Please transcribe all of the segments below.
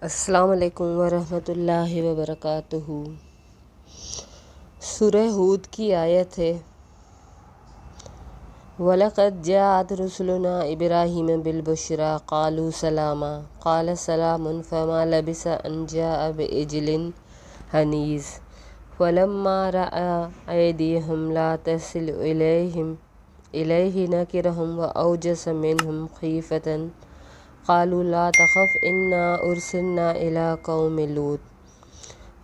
السلام علیکم ورحمۃ اللہ وبرکاتہ۔ سورہ ہود کی آیت ہے وَلَقَدْ جَاءَتْ رُسُلُنَا إِبْرَاهِيمَ بِالْبُشْرَىٰ قَالُوا سَلَامًا قَالَ سَلَامٌ فَمَا لَبِثَ أَن جَاءَ بِعِجْلٍ حَنِيذٍ فَلَمَّا رَأَىٰ أَيْدِيَهُمْ لَا تَصِلُ إِلَيْهِ نَكِرَهُمْ وَأَوْجَسَ مِنْهُمْ خِيفَةً قالوا لا تخف إنا أرسلنا إلى قوم لوط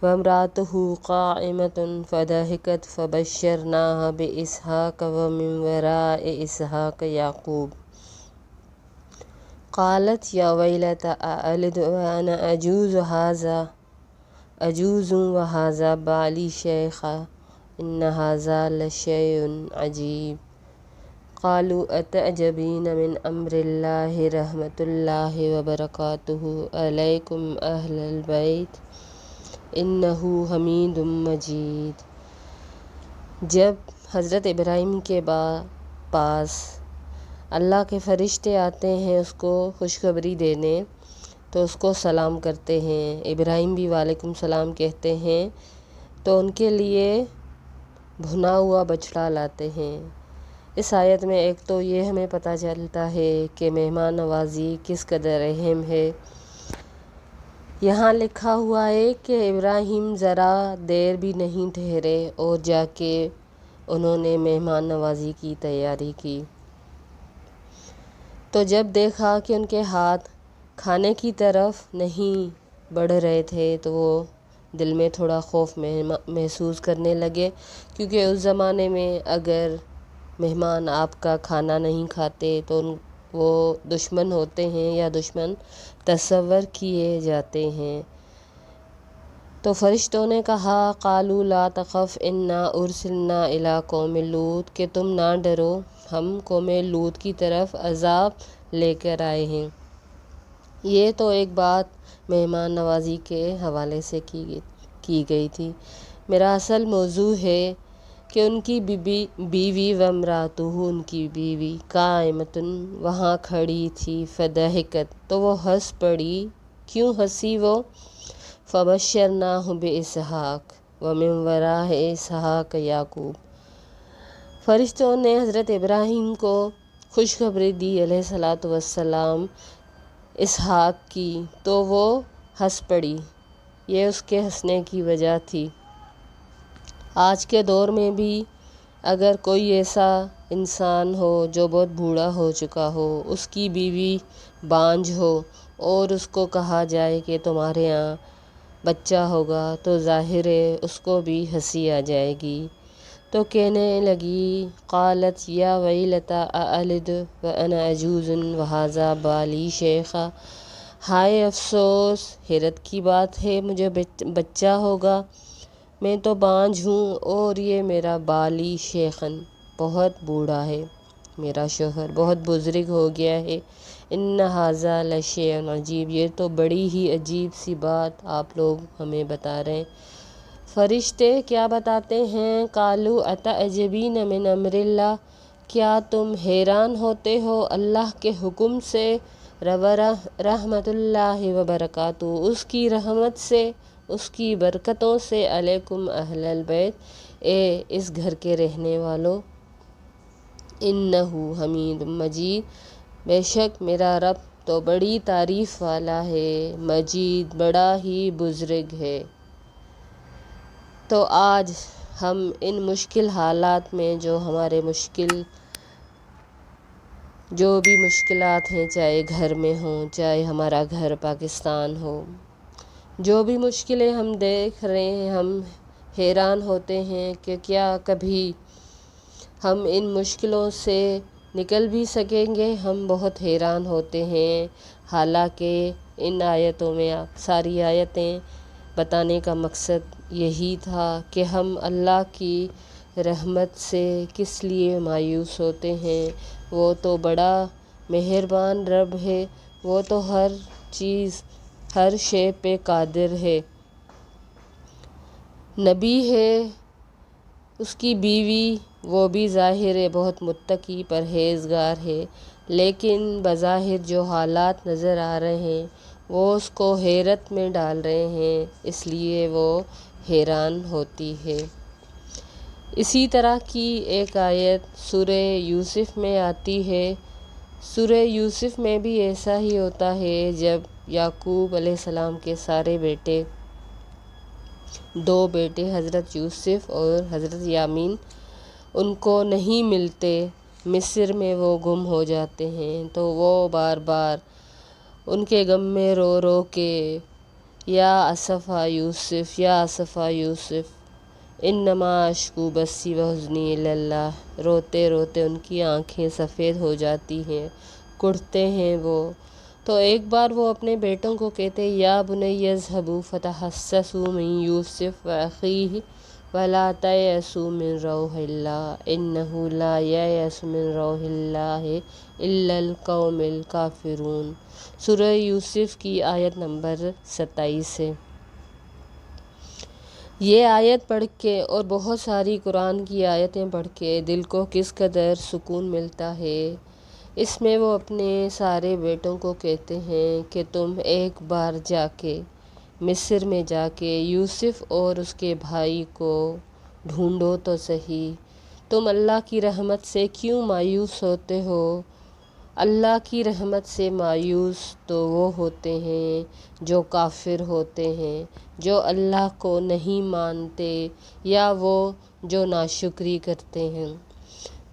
وامرأته قائمة فضحكت فبشرناها بإسحاق ومن وراء إسحاق يعقوب قالت يا ويلتى أألد وأنا عجوز وهذا بعلي شيخا إن هذا لشيء عجيب قالوا أتعجبين من أمر الله رحمة الله وبركاته عليكم أهل البيت إنه حميد مجيد۔ جب حضرت ابراہیم کے پاس اللہ کے فرشتے آتے ہیں اس کو خوشخبری دینے تو اس کو سلام کرتے ہیں، ابراہیم بھی وعلیکم السلام کہتے ہیں، تو ان کے لیے بھنا ہوا بچڑا لاتے ہیں۔ اس آیت میں ایک تو یہ ہمیں پتہ چلتا ہے کہ مہمان نوازی کس قدر اہم ہے۔ یہاں لکھا ہوا ہے کہ ابراہیم ذرا دیر بھی نہیں ٹھہرے اور جا کے انہوں نے مہمان نوازی کی تیاری کی۔ تو جب دیکھا کہ ان کے ہاتھ کھانے کی طرف نہیں بڑھ رہے تھے تو وہ دل میں تھوڑا خوف محسوس کرنے لگے، کیونکہ اس زمانے میں اگر مہمان آپ کا کھانا نہیں کھاتے تو وہ دشمن ہوتے ہیں یا دشمن تصور کیے جاتے ہیں۔ تو فرشتوں نے کہا قالوا لا تخف انا ارسلنا الی قوم لوط کہ تم نہ ڈرو، ہم قوم لوط کی طرف عذاب لے کر آئے ہیں۔ یہ تو ایک بات مہمان نوازی کے حوالے سے کی گئی تھی۔ میرا اصل موضوع ہے کہ ان کی بیوی وامرأتہ ان کی بیوی قائمۃ وہاں کھڑی تھی، فضحکت تو وہ ہنس پڑی۔ کیوں ہنسی وہ؟ فبشرناہ باسحاق ومن وراء اسحاق یعقوب، فرشتوں نے حضرت ابراہیم کو خوشخبری دی علیہ الصلوۃ والسلام اسحاق کی، تو وہ ہنس پڑی۔ یہ اس کے ہنسنے کی وجہ تھی۔ آج کے دور میں بھی اگر کوئی ایسا انسان ہو جو بہت بوڑھا ہو چکا ہو، اس کی بیوی بانجھ ہو اور اس کو کہا جائے کہ تمہارے یہاں بچہ ہوگا تو ظاہر ہے اس کو بھی ہنسی آ جائے گی۔ تو کہنے لگی قالت یا ویلتى أألد وأنا عجوز وهذا بعلی شیخا، ہائے افسوس، حیرت کی بات ہے، مجھے بچہ ہوگا، میں تو بانجھ ہوں اور یہ میرا بالی شیخن بہت بوڑھا ہے، میرا شوہر بہت بزرگ ہو گیا ہے۔ ان ھذا لشیء عجیب، یہ تو بڑی ہی عجیب سی بات آپ لوگ ہمیں بتا رہے ہیں۔ فرشتے کیا بتاتے ہیں؟ قالوا اتعجبین من امر اللہ، کیا تم حیران ہوتے ہو اللہ کے حکم سے، رحمت اللہ وبرکاتہ اس کی رحمت سے، اس کی برکتوں سے، علیکم اہل البیت اے اس گھر کے رہنے والوں، انہ حمید مجید بے شک میرا رب تو بڑی تعریف والا ہے، مجید بڑا ہی بزرگ ہے۔ تو آج ہم ان مشکل حالات میں جو بھی مشکلات ہیں، چاہے گھر میں ہوں، چاہے ہمارا گھر پاکستان ہو، جو بھی مشکلیں ہم دیکھ رہے ہیں، ہم حیران ہوتے ہیں کہ کیا کبھی ہم ان مشکلوں سے نکل بھی سکیں گے؟ ہم بہت حیران ہوتے ہیں۔ حالانکہ ان آیتوں میں ساری آیتیں بتانے کا مقصد یہی تھا کہ ہم اللہ کی رحمت سے کس لیے مایوس ہوتے ہیں۔ وہ تو بڑا مہربان رب ہے، وہ تو ہر چیز ہر شے پہ قادر ہے۔ نبی ہے، اس کی بیوی وہ بھی ظاہر ہے بہت متقی پرہیزگار ہے، لیکن بظاہر جو حالات نظر آ رہے ہیں وہ اس کو حیرت میں ڈال رہے ہیں، اس لیے وہ حیران ہوتی ہے۔ اسی طرح کی ایک آیت سورہ یوسف میں آتی ہے۔ سورہ یوسف میں بھی ایسا ہی ہوتا ہے، جب یعقوب علیہ السلام کے سارے بیٹے، 2 بیٹے حضرت یوسف اور حضرت یامین، ان کو نہیں ملتے، مصر میں وہ گم ہو جاتے ہیں، تو وہ بار بار ان کے غم میں رو رو کے یا اسفا یوسف یا اسفا یوسف انما اشکو بثی وحزنی الی اللہ، روتے روتے ان کی آنکھیں سفید ہو جاتی ہیں، کڑتے ہیں وہ۔ تو ایک بار وہ اپنے بیٹوں کو کہتے یا بنی اذھبوا فتحسسوا من یوسف واخیہ ولا تیأسوا من روح اللہ انہ لا ییأس من روح اللہ الا القوم الکافرون۔ سورہ یوسف کی آیت نمبر 27 ہے۔ یہ آیت پڑھ کے اور بہت ساری قرآن کی آیتیں پڑھ کے دل کو کس قدر سکون ملتا ہے۔ اس میں وہ اپنے سارے بیٹوں کو کہتے ہیں کہ تم ایک بار جا کے مصر میں جا کے یوسف اور اس کے بھائی کو ڈھونڈو تو صحیح، تم اللہ کی رحمت سے کیوں مایوس ہوتے ہو؟ اللہ کی رحمت سے مایوس تو وہ ہوتے ہیں جو کافر ہوتے ہیں، جو اللہ کو نہیں مانتے، یا وہ جو ناشکری کرتے ہیں۔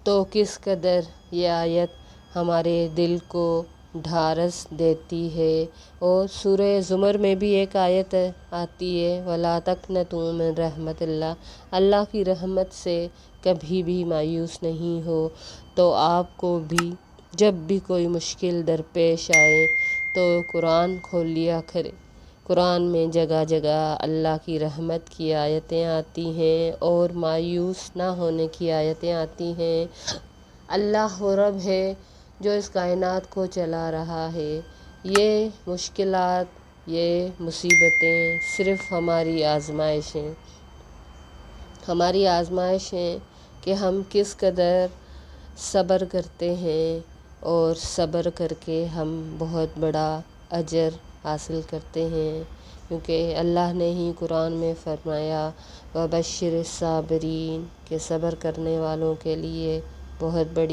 تو کس قدر یہ آیت ہمارے دل کو ڈھارس دیتی ہے۔ اور سورہ زمر میں بھی ایک آیت آتی ہے وَلَا تَقْنَطُوا مِن رحمت اللہ، اللہ کی رحمت سے کبھی بھی مایوس نہیں ہو۔ تو آپ کو بھی جب بھی کوئی مشکل درپیش آئے تو قرآن کھول لیا کرے۔ قرآن میں جگہ جگہ اللہ کی رحمت کی آیتیں آتی ہیں اور مایوس نہ ہونے کی آیتیں آتی ہیں۔ اللہ وہ رب ہے جو اس کائنات کو چلا رہا ہے۔ یہ مشکلات، یہ مصیبتیں صرف ہماری آزمائش ہیں، ہماری آزمائش ہیں کہ ہم کس قدر صبر کرتے ہیں، اور صبر کر کے ہم بہت بڑا اجر حاصل کرتے ہیں، کیونکہ اللہ نے ہی قرآن میں فرمایا وَبَشِّرِ الصَّابِرِينَ کہ صبر کرنے والوں کے لیے بہت بڑی